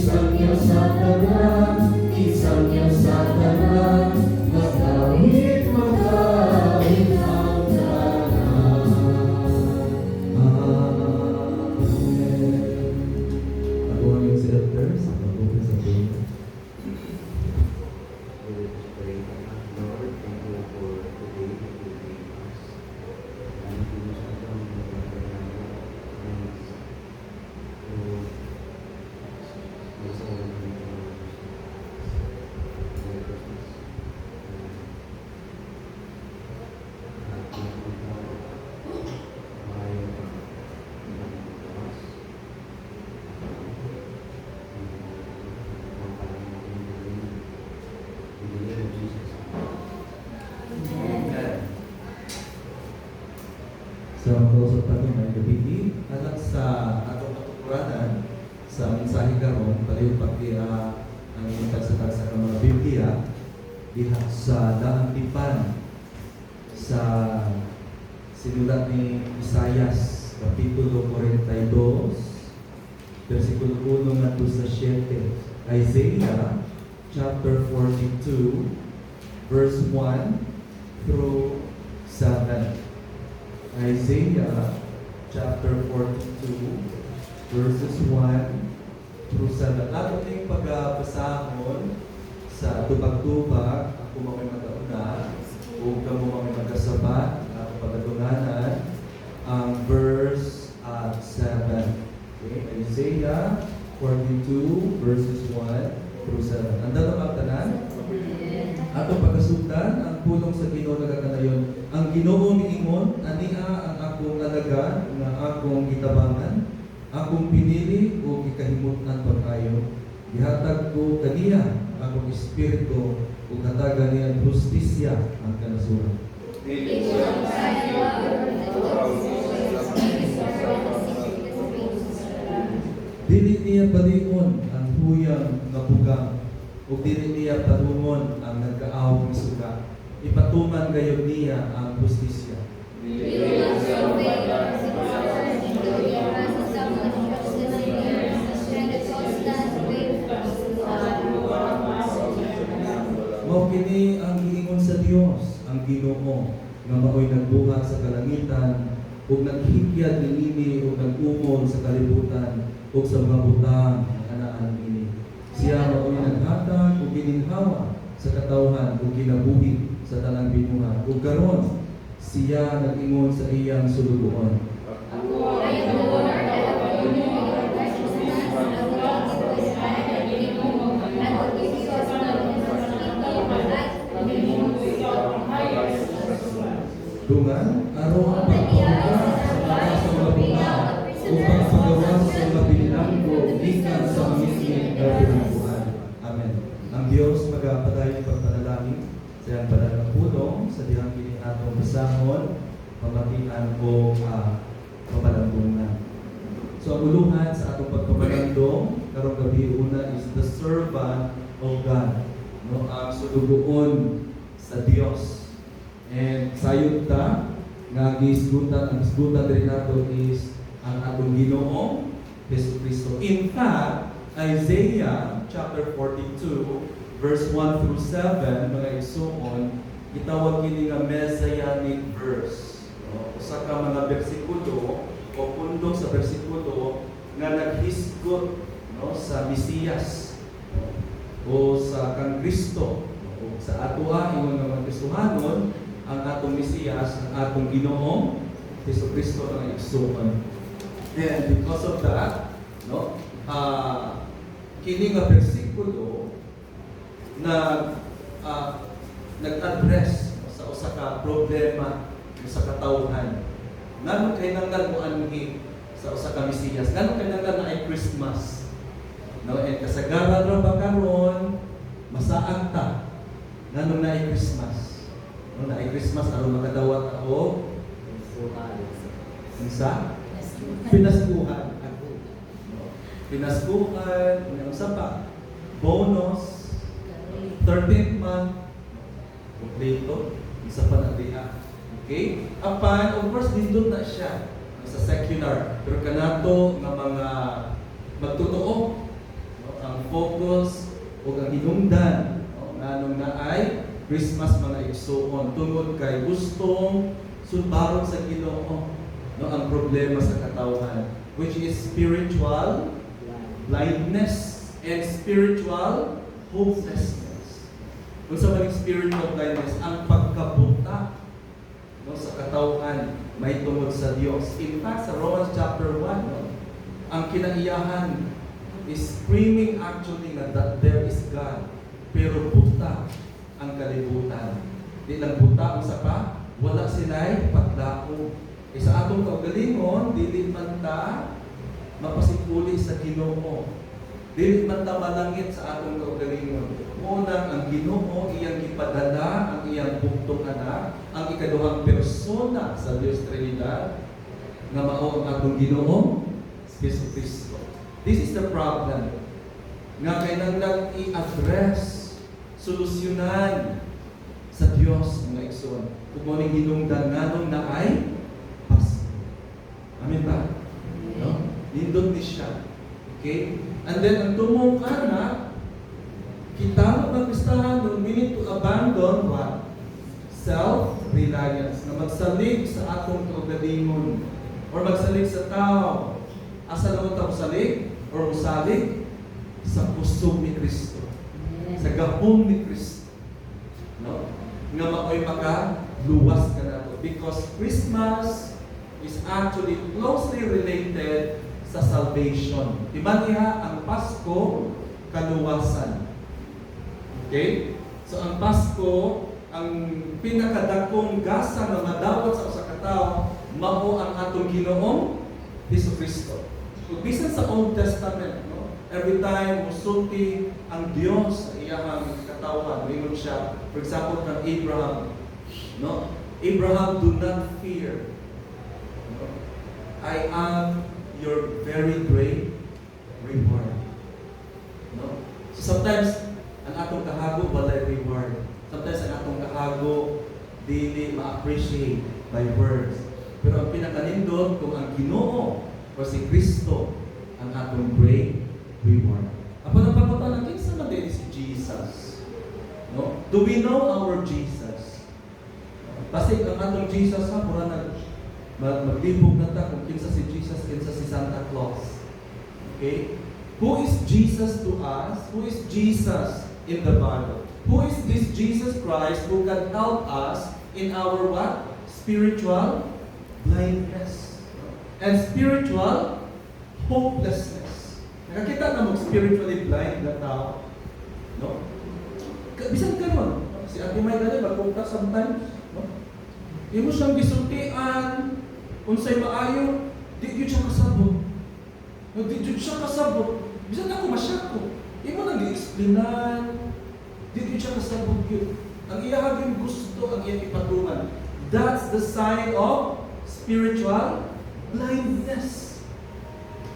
Isang Diyos sa tanan, isang Diyos sa tanan, magawit magawit ang tanan. Amen. Ako ang yung elders, ako ang sa Lord. Lord, thank you for today that you gave us. Thank you sa atong So, kausap natin may gabi anak sa atong katuturanan sa mensahe karon palayo pagkira ang tagsa-tagsa ng mga Biblia diha sa daang tipan sa sinulat ni Isaias kapitulo 42 versikulo 1 ngadto sa 7. Isaiah chapter 42 verse 1 through 7. Isaiah chapter 42 verses 1 through 7. Ato ning pagbasahon sa tubag-tubag, ako mamay matauna o kamo mamay magkasabat, ako pagdunganan ang verse 7. Okay? Isaiah 42 verses 1 through 7. Anda na magtanan? Atong pagkasugdan, ang pulong sa Ginoo nagakanayon. Ang Ginoo niingon, ania ang akong alaga nga akong gitabangan, akong pinili o gikahimutan pagkayo. Gihatag ko kaniya akong espiritu o hatagan niya justisya ang kanasuran. Dili niya balion ang huyang nga bugang o dili niya padungon ang nagkaaw ng suga. Ipatuman gayon niya ang justisya. Mao kini ang giingon sa Dios, ang Ginoo nga maoy nagbuhat sa kalangitan ug naghikyad niini ug nag-umol sa kalibutan ug sa mga butang nga anaan ini. Siya maoy naghatag ug gininhawa sa katawhan ug ginabuhi sa tanang binuhat. Ug karon siya nag-ingon sa iyang sulugoon. Dungan, aron ang pagpapagawa sa mga butang upang pagawa sa mga binilanggo gikan sa mamising kabilangguan. Amen. Ang Diyos magapadayon pagpanalangin sa iyang banal na pulong sa dihang kini atong basahon, pamatian o pamalandungan. So ang uluhan sa atong pagpamalandong karong gabi una is the servant of God. No, ang sulugoon sa Dios. And sayod ta nga gisgutan ang gisgutan diri nato is ang atong Ginoo Jesu-Kristo. In fact, Isaiah chapter 42 verse 1 through 7 mga igsoon gitawag kini nga messianic verse. No? Usa ka mga bersikulo o pundok sa bersikulo nga naghisgot no sa Mesiyas no? O sa kang Kristo o sa atoa ingon nga mga Kristohanon ang atong Mesiyas, ang atong Ginoo Jesu-Kristo ang igsoon. And because of that, no, kini nga bersikulo na nag-address sa usa ka problema sa katawhan. Ngano kailangan mo anhi sa usa ka Mesiyas? Ngano kailangan na ay Christmas? No, and kasagaran ra ba karon masaang ta ngano na ay Christmas? No, na ay Christmas aron makadawat ako sa pinaskuhan. Pinaskuhan, ano sa pa? Bonus, 13th month, kompleto, isa pa na diha. Okay? Apan, of course, dito na siya sa secular. Pero kanato nga mga magtotoo, no? Ang hinungdan nganong naay Christmas mga igsoon tungod kay gustong subarot sa Ginoo ang problema sa katawhan, which is spiritual blindness and spiritual hopelessness. Kung sa maling spiritual blindness, ang pagkabuta sa katawhan may tungod sa Diyos. In fact, sa Romans chapter 1, ang kinaiyahan is screaming actually that there is God, pero buta ang kalibutan. Di lang buta ang sapa, wala sila'y paglao. Sa atong kaugalingon, dili man ta mapasipuli sa Ginoo. Dili man ta malangit sa atong kaugalingon. Unang ang Ginoo iyang gipadala ang iyang buktong anak, ang ikaduhang persona sa Dios Trinidad nga mao ang atong Ginoo Jesu Kristo. This is the problem. Nga kailangan i-address, solusyonan sa Dios mga igsoon. Kung mo ning hinungdan nganong na ay Pasko. Amen ba? No? Nindot ni siya. Okay? And then, ang tumong anak, kita magpistahan doon, we need to abandon what? Self-reliance. Na magsalig sa atong kaugalingon. Or magsalig sa tao. Asa naman tayo salig? Or usalig? Sa puso ni Kristo. Sa gahom ni Kristo. No? Nga maoy makaluwas ka na to. Because Christmas is actually closely related sa salvation. Diba niya ang Pasko, kaluwasan. Okay? So ang Pasko, ang pinakadakong gasa na madawat sa usa ka tawo, mao ang atong Ginoong Hesus Kristo. Kung bisan sa Old Testament, no? Every time musulti ang Dios sa iyang katawan, mingon siya, for example, kang Abraham, no? Abraham, do not fear. No? I am your very great reward. No? So sometimes, ang atong kahago walay reward. Sometimes ang atong kahago dili ma-appreciate by words. Pero ang pinakanindot kung ang Ginoo o si Kristo ang atong great reward. Apan ang pagkutan kinsa man din si Jesus. No? Do we know our Jesus? Kasi ang atong Jesus ha pura maglibog na ta kung kinsa si Jesus, kinsa si Santa Claus. Okay? Who is Jesus to us? Who is Jesus in the Bible? Who is this Jesus Christ who can help us in our what? Spiritual blindness and spiritual hopelessness. Nakakita na mo spiritually blind na tao, no? Bisan karon, si Ate May dali magpunta sometimes, no? Imo siyang gisultian, unsay maayo, di gyud siya kasabot. No, di gyud siya kasabot. Bisan ako masyako. Imo nang gi-explainan, di gyud siya kasabot gyud. Ang iyang gusto, ang iyang ipatungan. That's the sign of spiritual blindness.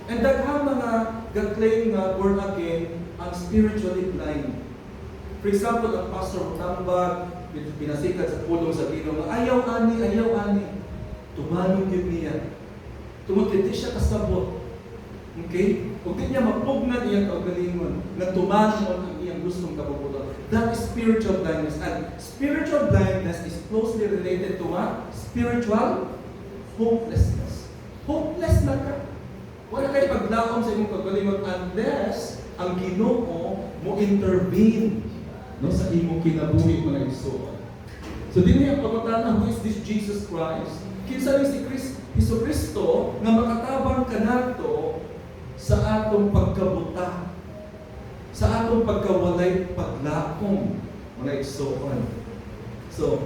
And daghang mga ga-claim nga born again ang spiritually blind. For example, ang pastor tambag, pinasikat sa pulong sa Ginoo, ayaw ani. Tumanong yun niya. Tumutiti siya kasabot. Okay? Kung di niya mapugnan iyang kaugalingon, na tumanong ang iyang gustong kabubuton. That is spiritual blindness. And spiritual blindness is closely related to what? Spiritual hopelessness. Hopeless na ka. Wala kayo paglaom sa inyong kaugalingon unless ang Ginoo mo intervene sa imong kinabuhi mga igsoon. So din niya pagkutana, who is this Jesus Christ? Kinsa ni si Hesus Kristo nga makatabang kanato sa atong pagkabuta, sa atong pagkawalay paglaom mga igsoon. So,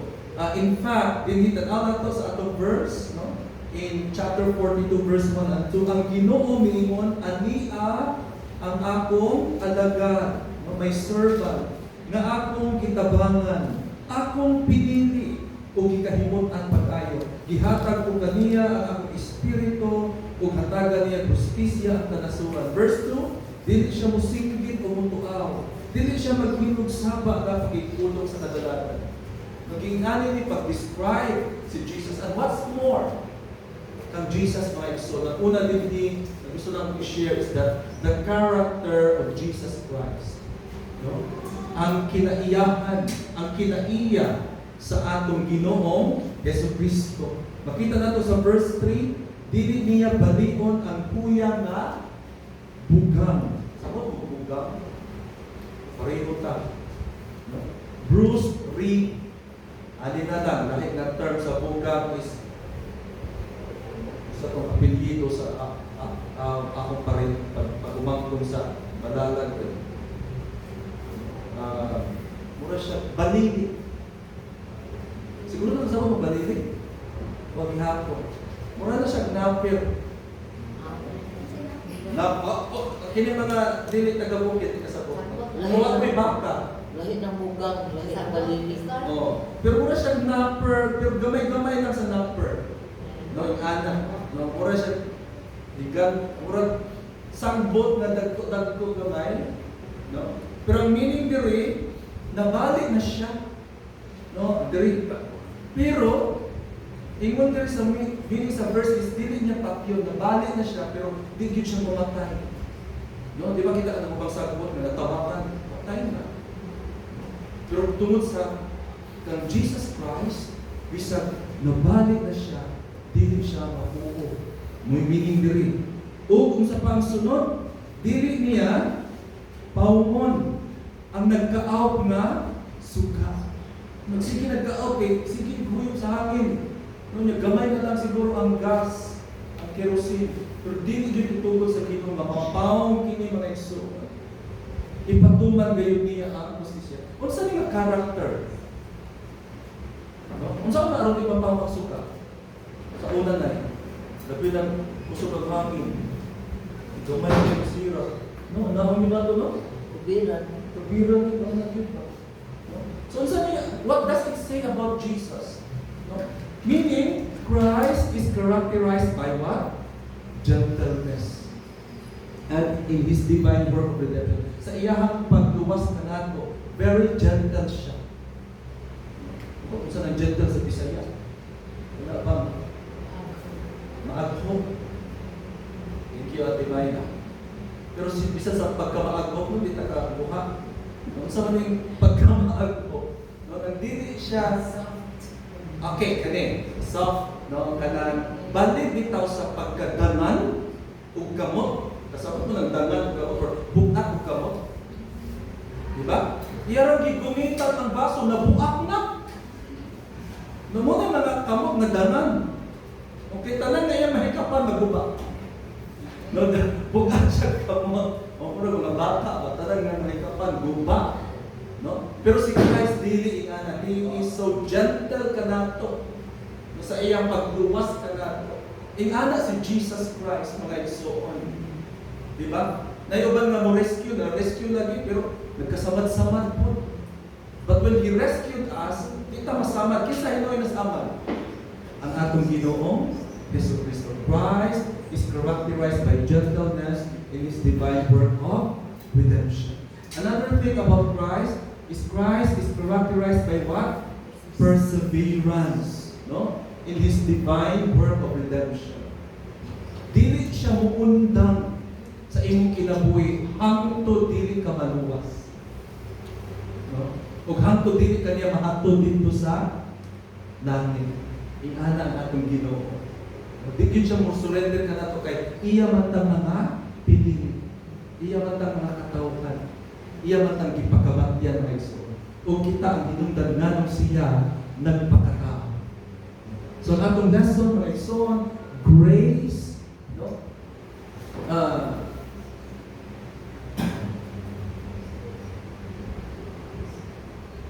in fact, dinhitanaw nato sa atong verse, no? In chapter 42 verse 1 and 2, ang Ginoo miingon, ania ang akong alagad, may servant, nga akong kitabangan, akong pinili, o gikahimot ang pag-ayo. Gihatag ko kaniya ang akong espiritu, o hatagan niya justisya ang kanasuran. Verse 2, dili siya musinggit o mutuaw. Dili siya maghilog saba na pagitulog sa kadalagan. Nagingani ni pag-describe si Jesus. And what's more, kang Jesus mga igsoon, ang una din na gusto lang i-share is that the character of Jesus Christ. No? Ang kinaiyahan, ang kinaiya sa atong Ginoong Jesucristo. Makita nato sa verse 3, dili niya balion ang kuyang nga bugang. Sabot mo bugang? Pareho ta. No? Bruce Reed, alin na lang, lahat na term sa bugang is sa itong apelyido sa ako pa rin pag-umangkong sa madalag. Mura siya, balili. Siguro na kasama mo balili. Huwag hapon. Mura na siya napir. Kini mga dili taga-bukit kasabot. Huwag may baka. Lahi ng bugang, lahi ng balili. Oh, pero mura siya napper, pero gamay-gamay lang sa napper. No, yung anak. No, mura siya higan, mura sangbot na dagko gamay. No? Pero ang meaning diri, nabalik na siya. No, diri. Pero ingon diri sa meaning sa verse is dili niya patyon, nabalik na siya pero di gyud siya mamatay. No, di ba kita ang ubang sagbot na natawakan, patay na. Pero tungod sa kang Jesus Christ, bisag nabalik na siya, dili siya mabuo. May meaning diri. O kung sa pangsunod, dili niya paumon ang nagkaaw nga suga. Sige nagkaaw kay sige guyog sa hangin. No, niya gamay na lang siguro ang gas, ang kerosene. Pero dili gyud itugod sa Ginoo nga mapapaw kini mga igsoon. Ipatuman gayud niya ang hustisya. Unsa ni nga character? No? Unsa na aron ipapaw ang suga? Sa una na labi ng kusog ng hangin. Gamay na sira. No, naon na to no? Kubiran. Kabiran ni mga kita. No? So, what does it say about Jesus? No? Meaning, Christ is characterized by what? Gentleness. And in His divine work of redemption. Sa iyahang pagluwas na nato, very gentle siya. Kung saan ang gentle sa Bisaya? Wala bang? Maagho. Thank you, Ate Mayna. Pero bisa sa pagkamaagpo mo, di tagabuha. Kung sa maning pagkamaagpo, no, nandili siya, okay, kani, soft, no, kanan, balik bitaw sa pagkadanan, ug kamot, kasabot mo ng danan, ug kamot, or buak ug kamot. Diba? Iyarang gigumitan ang baso, nabuak na. No, mo na mga kamot na danan. Okay, tanan na yan, mahikapan, maguba. No, bukan siya kamot. O kung mga bata, bataran nga mahikapan, guba. No? Pero si Christ, dili ingana. He is so gentle kanato. No, sa iyang pagluwas kanato. Ingana si Jesus Christ, mga igsoon. Diba? Naiuban nga mo rescue lagi, pero nagkasamad-samad po. But when He rescued us, kita masamad. Kisa hinoy nasamad. Ang atong Ginoong Jesucristo. Christ is characterized by gentleness in His divine work of redemption. Another thing about Christ is characterized by what? Perseverance. No? In His divine work of redemption. Dili siya muundang sa imong kinabuhi hangtod dili ka maluwas. No? Ug hangtod dili kaniya mahatod dito sa langit. Ingana ang atong Ginoo. Di gyud siya mo surrender ka nato kay iya man tang mga pinili. Iya man tang mga katawhan. Iya man tang gipakabatyan nga igsoon. O kita ang hinungdan nganong siya nagpakatao. So ang atong lesson mga igsoon, grace, no?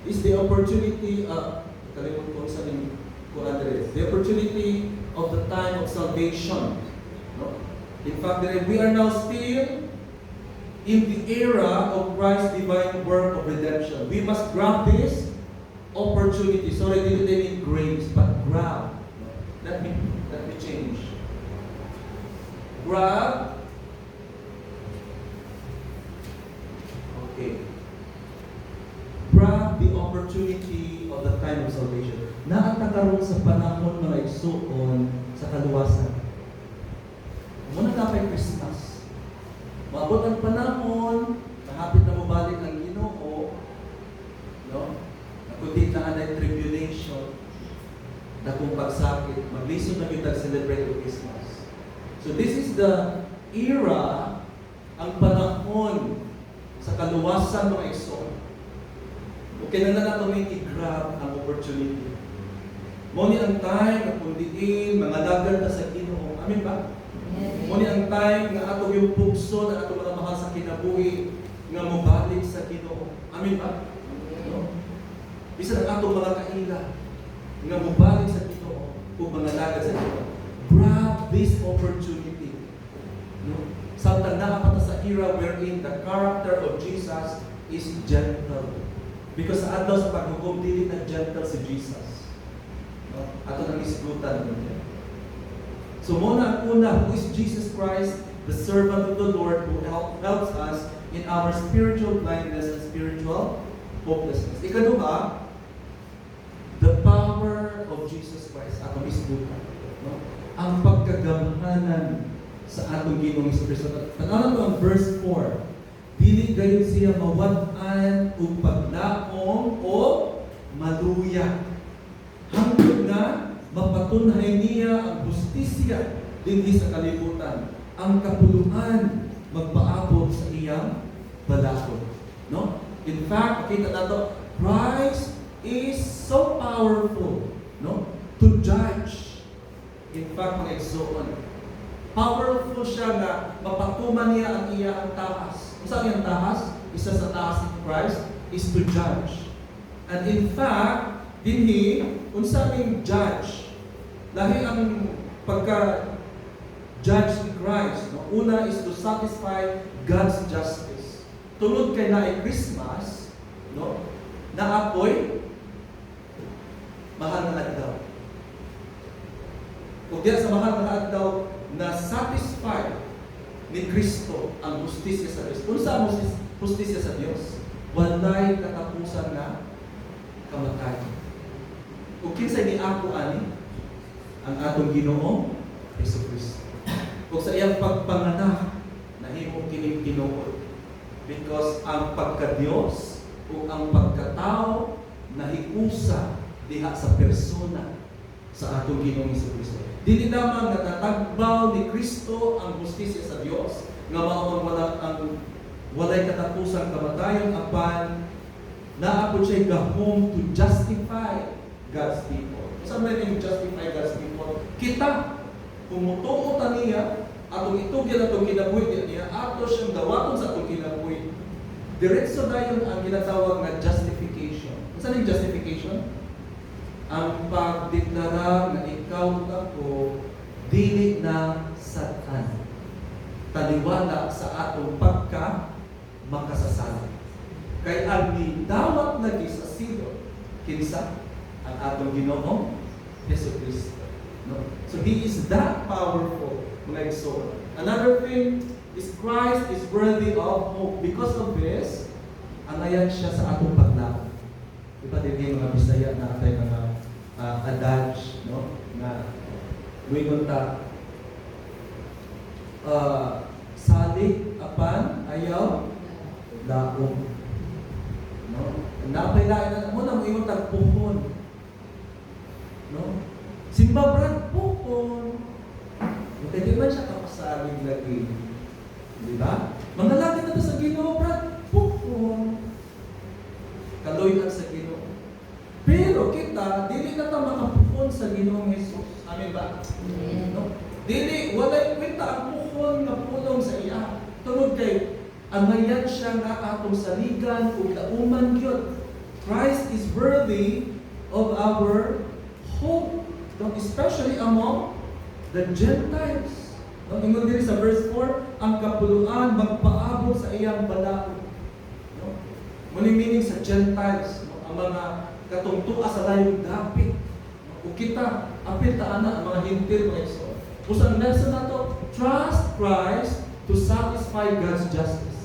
Is the opportunity kalimut ko sa ning the opportunity of the time of salvation. No? In fact, we are now still in the era of Christ's divine work of redemption. We must grab this opportunity. Sorry, didn't mean grace, but grab. Let me change. Grab. Okay. Grab the opportunity of the time of salvation. Naatakaroon sa panahon mga igsoon sa kaluwasan. Muna na kay Christmas. Maabot ang panahon, nahapit na mabalik ang Ginoo. pasakit, maglisod na kita celebrate of Christmas. So this is the era, ang panahon sa kaluwasan ng igsoon. O kailangan natin may i-grab ang opportunity. Muni ang time na pundiin, mga lagar na sa Ginoo. Amin ba? Muni ang time na ato yung pugso na ato mga mahal sa kinabuhi nga mobalik sa Ginoo. Amin ba? No? Bisa ang ato mga kaila nga mobalik sa Ginoo o mga lagar sa Ginoo. Grab this opportunity. No? Samtang nakapata sa era wherein the character of Jesus is gentle. Because sa adlaw sa paghukom, dili na gentle si Jesus. No? Ato nang isgutan niya. So muna ang una, who is Jesus Christ, the servant of the Lord who helps us in our spiritual blindness and spiritual hopelessness. Ikaduha, the power of Jesus Christ. Ato isgutan. No? Ang pagkagamhanan sa atong Ginoong Kristo. Tanawan mo ang verse 4. Dili gayon siya mawad-an ug paglaom o maluya. Hangtod na mapatunhay niya ang justisya dinhi sa kalibutan. Ang kapuluhan magpaabot sa iyang balakod. No? In fact, kita nato, Christ is so powerful, no? To judge. In fact, mga igsoon, powerful siya na mapatuman niya ang iyang tahas. Kung saan yung tahas? Isa sa tahas ni Christ is to judge. And in fact, dinhi, kung saan yung judge, lahi ang pagka-judge ni Christ. No? Una is to satisfy God's justice. Tunod kay na ay Christmas, no? Na apoy, mahal na adlaw. Kung diyan sa mahal na adlaw, na satisfy ni Kristo ang justisya sa Diyos. Kung saan justisya sa Diyos? Walay katapusan na kamatayan. Kung kinsay ni ako ani, ang atong Ginoo, Yesu Kristo. Kung sa iyang pagpanganak, nahimong kining Ginoo. Because ang pagka-Diyos o ang pagkatao nahiusa diha sa persona sa atong Ginoong Yesu Kristo. Dili lamang natatagbaw ni Kristo ang justisya sa Dios nga mao ang walay katapusan kamatayon apan naapod siya gahom to justify God's people. Saan ba yung justify God's people? Kita kumutuo ta niya atong itugyan atong kinabuhi niya ato siyang dawaton sa atong kinabuhi. Diretso dayon ang ginatawag nga justification. Saan yung justification? Ang pagdeklara na ikaw ako dili na satan. Taliwala sa atong pagka makasasala. Kay ang nidawat lagi sa silo kinsa ang atong Ginoo Yesu Kristo. No? So He is that powerful, mga igsoon. Another thing is Christ is worthy of hope. Because of this, anayan siya sa atong paglaban. Diba din yung mga Bisaya na atay mga adage, no? Na luingon ta salig apan ayaw laom. No? Napailain na mo nang ingon tag puhon. No? Simba brad puhon. Hindi man siya kapasalig lagi. Di ba? Mangalagi na to sa Ginoo brad puhon. Kaloy sa Ginoo. Pero kita, dili na ta makapuhon sa Ginoong Jesus. Amen ba? No? Dili, walay kwenta ang puhon na pulong sa iya. Tungod kay, angayan siya nga atong saligan o lauman yun. Christ is worthy of our hope. No? Especially among the Gentiles. No? Ingon din sa verse 4, ang kapuluan magpaabot sa iyang balaod. No? Muli meaning sa Gentiles, no? Ang mga katungtua sa layong dapit. O kita, apil taan na ang mga hintil mga iso. Usang lesson na to, trust Christ to satisfy God's justice.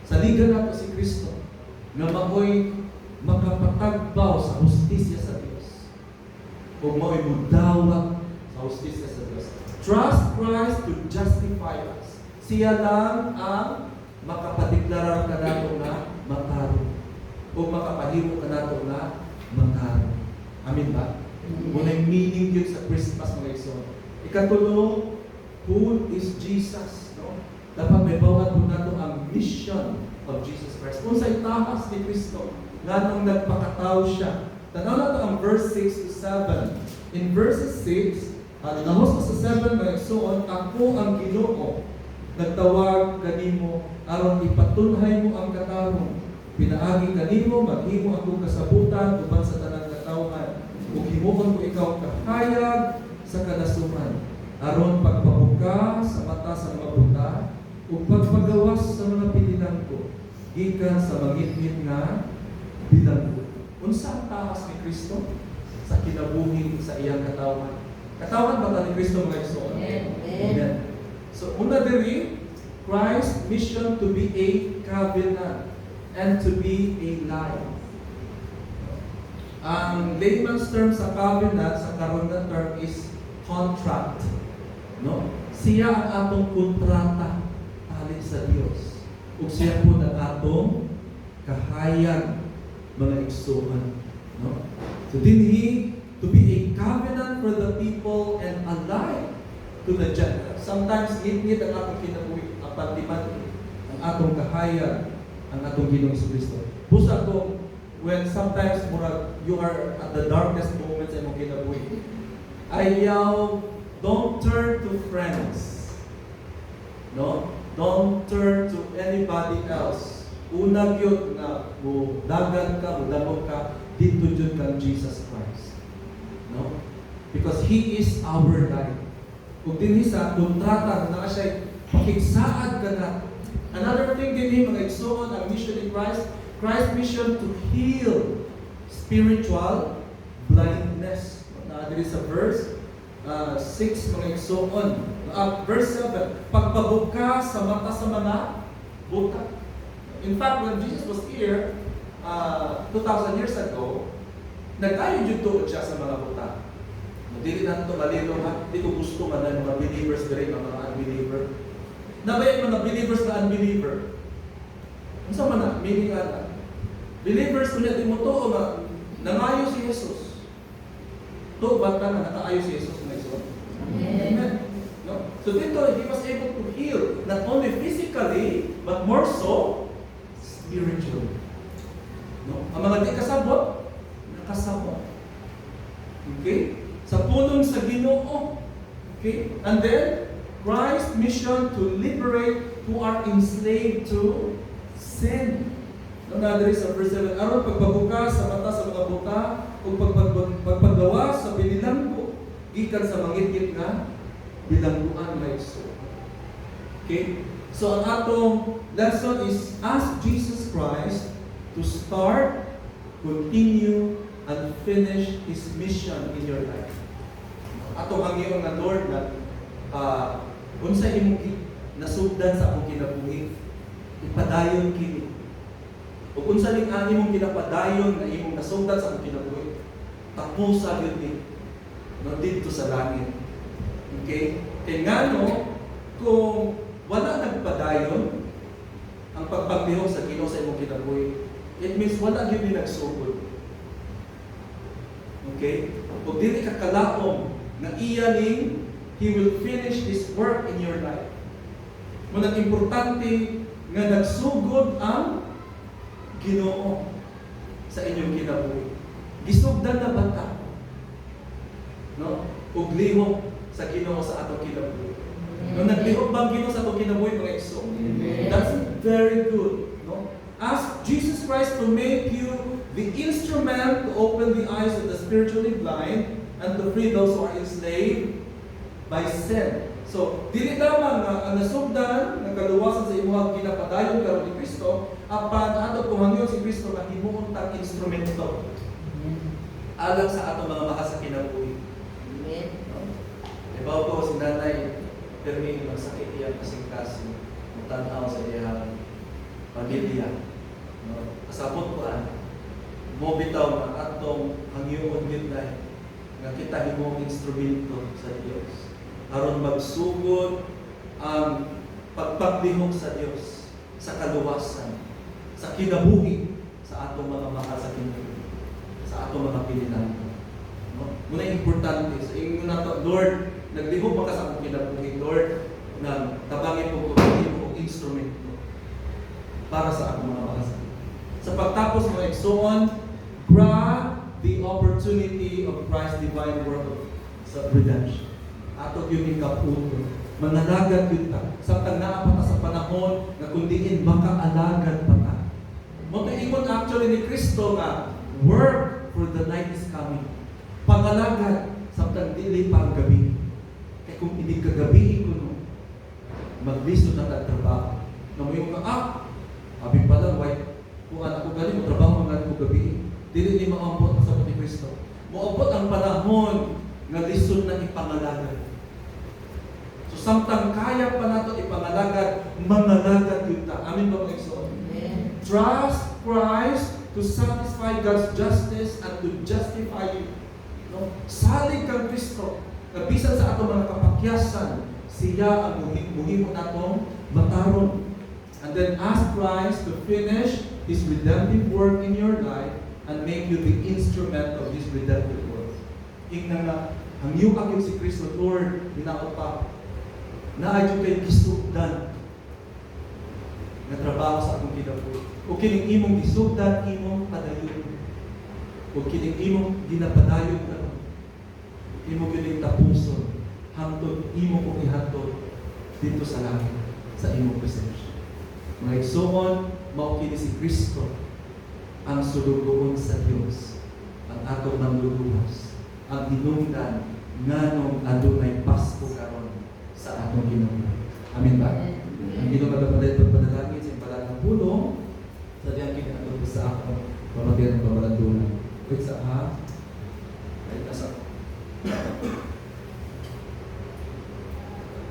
Saligan nato si Kristo na mao'y makapatagbaw sa justisya sa Diyos. O mao'y mudawat sa justisya sa Diyos. Trust Christ to justify us. Siya lang ang makapadeklarar ka nato na mataro. O makapahimo ka nato na mataro. Amin ba? Muna yung meaning yun sa Ikatulo, who is Jesus? No? Dapat may bawat po nato ang mission of Jesus Christ. Kung sa itahas ni Kristo, nga nung nagpakatao siya. Tanaw na ito ang verse 6 to 7. In verses 6, nahos ko sa 7 na igsoon, ako ang Ginoo, nagtawag kanimo, aron ipatunhay mo ang katarong. Pinaagi kanimo, maghimo akong kasabutan, uban sa tanang katawhan. Ug himuon ko ikaw kahayag sa kadasuman. Aron pagpabuka sa mata sa mga buta, ug pagpagawas sa mga pinilanggo, gikan sa mangitngit nga bilanggo. Unsa ang takas ni Kristo? Sa kinabuhi sa iyang katawan. Katawan ba ni Kristo mga igsoon? Amen. So, una diri, Christ's mission to be a covenant and to be a life. Ang layman's term sa covenant, sa karon na term is contract. No? Siya ang atong kontrata halin sa Dios. Ug siya po ang atong kahayag mga igsoon. No? So dinhi to be a covenant for the people and a life to the Gentiles. Sometimes ngit ang atong kinabuhi, ang pantiman, ang atong kahayag, ang atong Ginoong Kristo. Busa ko, when sometimes you are at the darkest moments sa imong kinabuhi, ayaw, don't turn to friends. No? Don't turn to anybody else. Una gyud na dagan ka, damog ka, dito jud kang Jesus Christ. No? Because He is our life. Kung dinhi sa kontrata na siya pakigsaad ka na. Another thing dinhi mga igsoon ang mission ni Christ, Christ's mission to heal spiritual blindness. Na diri sa verse 6 mga igsoon. Verse 7, pagpabuka sa mata sa mga buta. In fact, when Jesus was here 2,000 years ago, nagtayo jud tuod siya sa mga buta. Dili na ito malilo ha. Di ko gusto man ng mga believers dire mga unbeliever. Nabay mga believers na unbeliever. Unsa man na meaning ana? Believers kunya di mo to nga nangayo si Jesus. To ba ta na nakaayo si Jesus na iso? Amen. No? So dito he was able to heal not only physically but more so spiritually. No? Ang mga di kasabot, nakasabot. Okay? Sa pulong sa Ginoo. Okay? And then, Christ's mission to liberate who are enslaved to sin. No, nadiri sa verse 7, aron pagpabuka sa mata sa mga buta, o pagpagawa sa binilanggo, gikan sa mangitgit nga bilangguan na iso. Okay? So, ang atong lesson is, ask Jesus Christ to start, continue, and finish His mission in your life. Ato hangyo nga Lord na unsa imong nasugdan sa akong kinabuhi, ipadayon kini. Ug unsa ning ani mong kinapadayon nga imong nasugdan sa akong kinabuhi, tapusa gyud ni no dito sa langit. Okay? Kaya ngano kung wala nagpadayon ang pagpaglihok sa Ginoo sa imong kinabuhi, it means wala gyud ni nagsugod. Okay? Kung dili ka kalaom na iyaning He will finish His work in your life. Munang importante nga nagsugod ang Ginoo sa inyong kinabuhi. Gisugdan na bata. No? Ug lihok sa Ginoo sa atong kinabuhi. No, naglihok bang Ginoo sa atong kinabuhi mga igsoon? That's very good. No? Ask Jesus Christ to make you the instrument to open the eyes of the spiritually blind and to free those who are enslaved by sin. So, dili lamang na ang nasugdan, nagkaluwasan sa imuhang ginapadayon karon ni Kristo, apan ato kumangyon si Kristo na himuon tang instrumento. Alang sa ato mga mahal sa kinabuhi. Amen. Ibaw ko si Nanay Permi magsakit iyang kasing-kasing tanaw sa iyang pamilya. No? Kasabot ko mo bitaw na atong hangyoon gid na nga kita himong instrumento sa Dios aron magsugod ang pagpaglihok sa Dios sa kaluwasan sa kinabuhi sa atong mga mahal sa kinabuhi sa atong mga pilihan. No? Muna importante sa inyo na to, Lord, Naglihok pa ka sa akong kinabuhi, Lord, na tabangin po ko mo instrument ko para sa akong mga makasal. Sa pagtapos mo igsoon, grab the opportunity of Christ's divine work of sa redemption. Ato yung ikaputo. Manalagad yun ta. Samtang naapata sa panahon na kundiin maka-alagad pa ta. Matuingon actually ni Kristo nga, work for the night is coming. Pangalagad, samtang dili pa ang gabi. Kaya kung hindi kagabi ko no, maglisto na trabaho. Na mo yung abi pa lang, why? Kung anak ko galing, trabaho mga ko gabi. Dili ni maambot sa ni Kristo. Maambot ang panahon nga lisod na ipangalagad. So samtang kaya pa nato ipangalagad, mangalagad yun ta. Amin ba mga igsoon? Trust Christ to satisfy God's justice and to justify you. No? Salig kang Kristo. Kabisan sa ato mga kapakyasan, siya ang muhimo natong mataron. And then ask Christ to finish His redemptive work in your life and make you the instrument of His redemptive work. Ingna nga, ang iyong akit si Kristo, Lord, hinaot pa, naadyo kayo gisugdan na trabaho sa akong kinabuhi. O kining imong gisugdan, imong padayon. O kining imong ginapadayon ka. Imong kining tapuson. Hangtod, imong kong ihatod dito sa langit, sa imong presensya. Mga igsoon, maukini si Kristo ang sulugoon sa Diyos, ang atong manluluwas, ang hinungdan nganong adunay Pasko karon sa atong Ginoo. Amen ba? Ang Ginoo magpapalit pagpanalangin sa impalag ng pulong sa diyang kinaatod sa akong pamagyan ng pamalandunan. Wait sa ay nasa